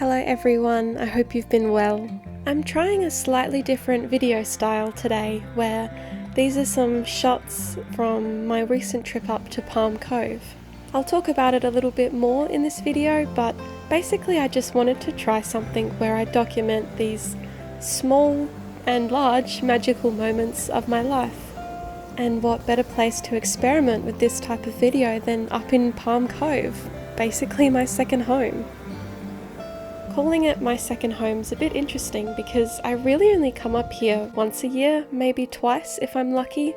Hello everyone, I hope you've been well. I'm trying a slightly different video style today where these are some shots from my recent trip up to Palm Cove. I'll talk about it a little bit more in this video, but basically I just wanted to try something where I document these small and large magical moments of my life. And what better place to experiment with this type of video than up in Palm Cove, basically my second home. Calling it my second home is a bit interesting because I really only come up here once a year, maybe twice if I'm lucky,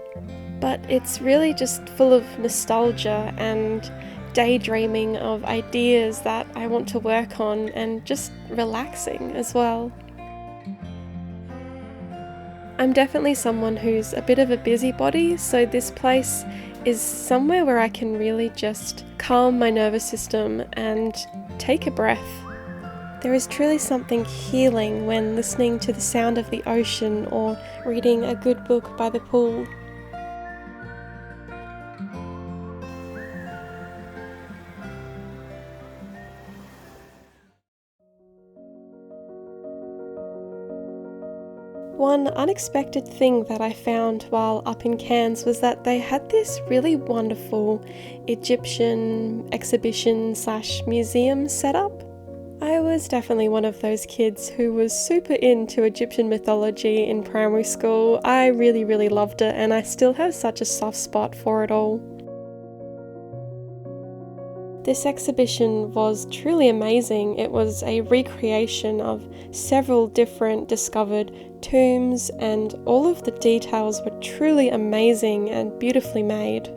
but it's really just full of nostalgia and daydreaming of ideas that I want to work on and just relaxing as well. I'm definitely someone who's a bit of a busybody, so this place is somewhere where I can really just calm my nervous system and take a breath. There is truly something healing when listening to the sound of the ocean or reading a good book by the pool. One unexpected thing that I found while up in Cairns was that they had this really wonderful Egyptian exhibition/museum setup. I was definitely one of those kids who was super into Egyptian mythology in primary school. I really loved it, and I still have such a soft spot for it all. This exhibition was truly amazing. It was a recreation of several different discovered tombs, and all of the details were truly amazing and beautifully made.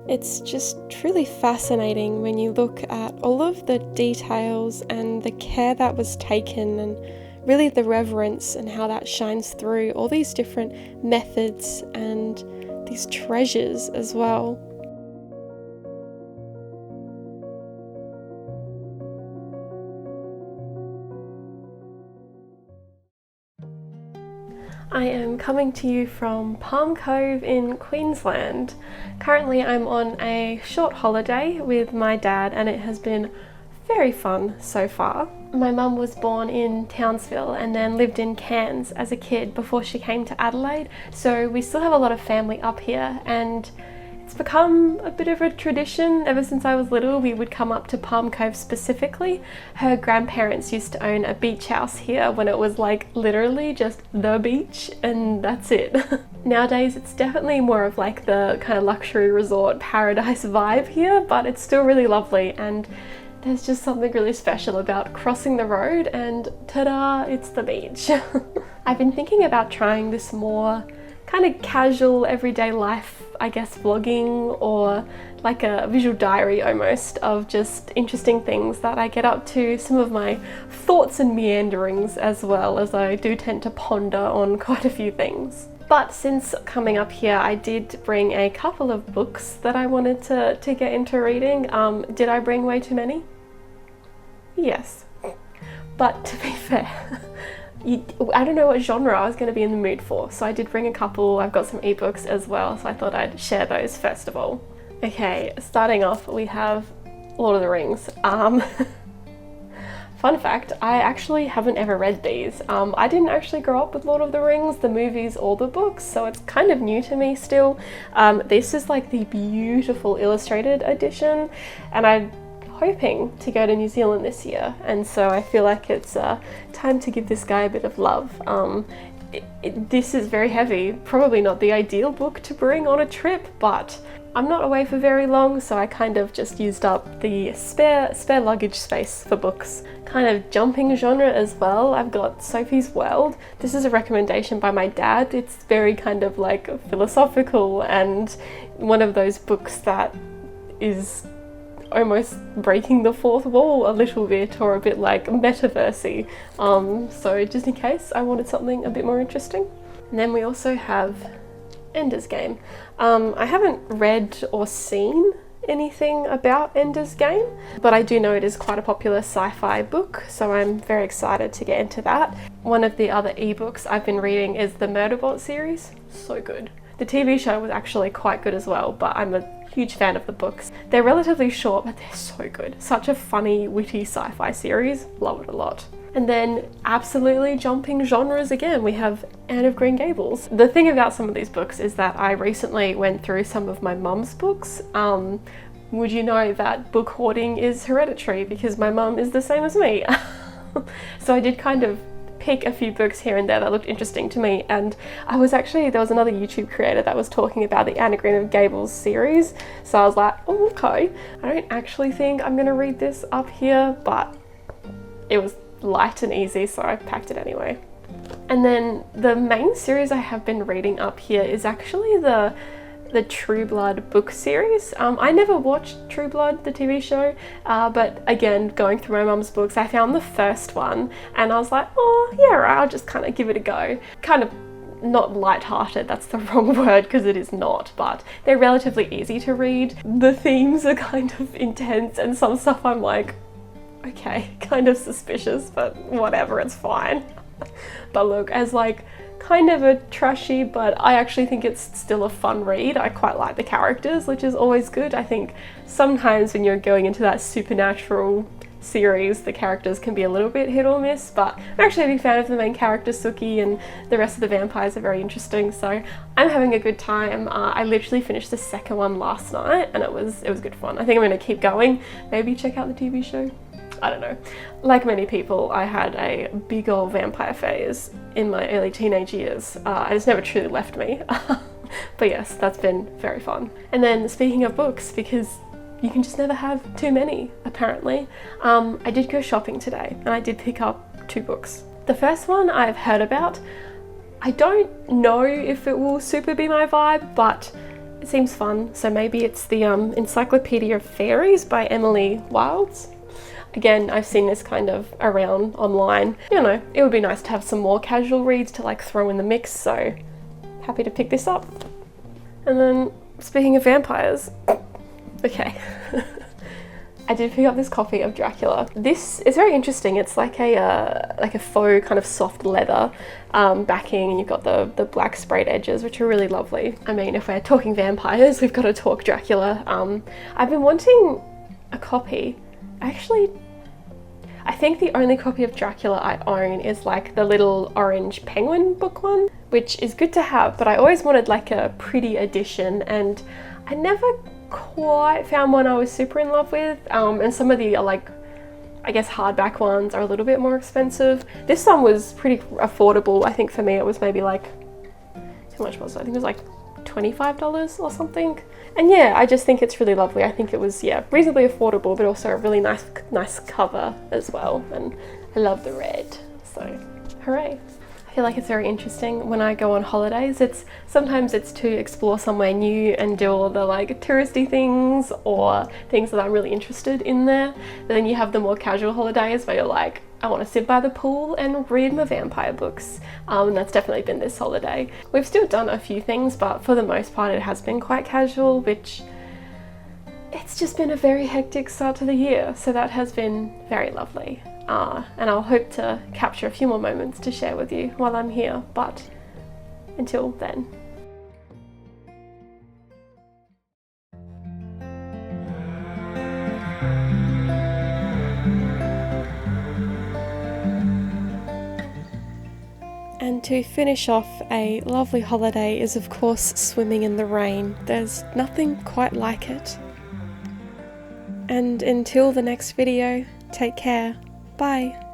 It's just truly fascinating when you look at all of the details and the care that was taken, and really the reverence and how that shines through all these different methods and these treasures as well. I am coming to you from Palm Cove in Queensland. Currently I'm on a short holiday with my dad and it has been very fun so far. My mum was born in Townsville and then lived in Cairns as a kid before she came to Adelaide, so we still have a lot of family up here, and it's become a bit of a tradition. Ever since I was little, we would come up to Palm Cove specifically. Her grandparents used to own a beach house here when it was like literally just the beach and that's it. Nowadays it's definitely more of like the kind of luxury resort paradise vibe here, but it's still really lovely, and there's just something really special about crossing the road and ta-da, it's the beach. I've been thinking about trying this more kind of casual everyday life, I guess, vlogging, or like a visual diary almost of just interesting things that I get up to, some of my thoughts and meanderings, as well as I do tend to ponder on quite a few things. But since coming up here, I did bring a couple of books that I wanted to get into reading. Did I bring way too many? Yes. But to be fair, I don't know what genre I was going to be in the mood for, so I did bring a couple. I've got some ebooks as well, so I thought I'd share those first of all. Okay, starting off we have Lord of the Rings. Fun fact, I actually haven't ever read these. I didn't actually grow up with Lord of the Rings, the movies or the books, so it's kind of new to me still. This is like the beautiful illustrated edition, and I'm hoping to go to New Zealand this year, and so I feel like it's time to give this guy a bit of love. This is very heavy, probably not the ideal book to bring on a trip, but I'm not away for very long, so I kind of just used up the spare luggage space for books. Kind of jumping genre as well, I've got Sophie's World. This is a recommendation by my dad. It's very kind of like philosophical and one of those books that is almost breaking the fourth wall a little bit, or a bit like metaversey. So just in case I wanted something a bit more interesting. And then we also have Ender's Game. I haven't read or seen anything about Ender's Game, but I do know it is quite a popular sci-fi book, so I'm very excited to get into that. One of the other ebooks I've been reading is the Murderbot series. So good. The TV show was actually quite good as well, but I'm a huge fan of the books. They're relatively short, but they're so good. Such a funny, witty sci-fi series. Love it a lot. And then absolutely jumping genres again, we have Anne of Green Gables. The thing about some of these books is that I recently went through some of my mum's books. Would you know that book hoarding is hereditary because my mum is the same as me? So I did kind of pick a few books here and there that looked interesting to me, and there was another YouTube creator that was talking about the Anne of Green Gables series, so I was like, oh, okay, I don't actually think I'm gonna read this up here, but it was light and easy, so I packed it anyway. And then the main series I have been reading up here is actually the True Blood book series. I never watched True Blood, the TV show, but again, going through my mum's books, I found the first one and I was like, oh yeah, right, I'll just kind of give it a go. Kind of not light-hearted, that's the wrong word because it is not, but they're relatively easy to read. The themes are kind of intense and some stuff I'm like, okay, kind of suspicious, but whatever, it's fine. But look, as like kind of a trashy, but I actually think it's still a fun read. I quite like the characters, which is always good. I think sometimes when you're going into that supernatural series, the characters can be a little bit hit or miss, but I'm actually a big fan of the main character, Suki, and the rest of the vampires are very interesting, so I'm having a good time. I literally finished the second one last night and it was good fun. I think I'm going to keep going, maybe check out the TV show. I don't know. Like many people, I had a big old vampire phase in my early teenage years. It just never truly left me. But yes, that's been very fun. And then speaking of books, because you can just never have too many, apparently, I did go shopping today and I did pick up 2 books. The first one I've heard about. I don't know if it will super be my vibe, but it seems fun. So maybe it's the Encyclopedia of Fairies by Emily Wilds. Again, I've seen this kind of around online. You know, it would be nice to have some more casual reads to like throw in the mix, so happy to pick this up. And then, speaking of vampires, okay. I did pick up this copy of Dracula. This is very interesting. It's like a faux kind of soft leather backing, and you've got the black sprayed edges, which are really lovely. I mean, if we're talking vampires, we've got to talk Dracula. I've been wanting a copy. Actually, I think the only copy of Dracula I own is like the little orange penguin book one, which is good to have, but I always wanted like a pretty edition and I never quite found one I was super in love with. And some of the like, I guess hardback ones are a little bit more expensive. This one was pretty affordable. I think for me it was maybe like, how much was it? I think it was like $25 or something. And yeah, I just think it's really lovely. I think it was, yeah, reasonably affordable, but also a really nice cover as well. And I love the red, so hooray. I feel like it's very interesting when I go on holidays. Sometimes it's to explore somewhere new and do all the like touristy things or things that I'm really interested in there. But then you have the more casual holidays where you're like, I want to sit by the pool and read my vampire books. And that's definitely been this holiday. We've still done a few things, but for the most part it has been quite casual, which it's just been a very hectic start to the year. So that has been very lovely. And I'll hope to capture a few more moments to share with you while I'm here, but until then. And to finish off a lovely holiday is of course swimming in the rain. There's nothing quite like it. And until the next video, take care. Bye.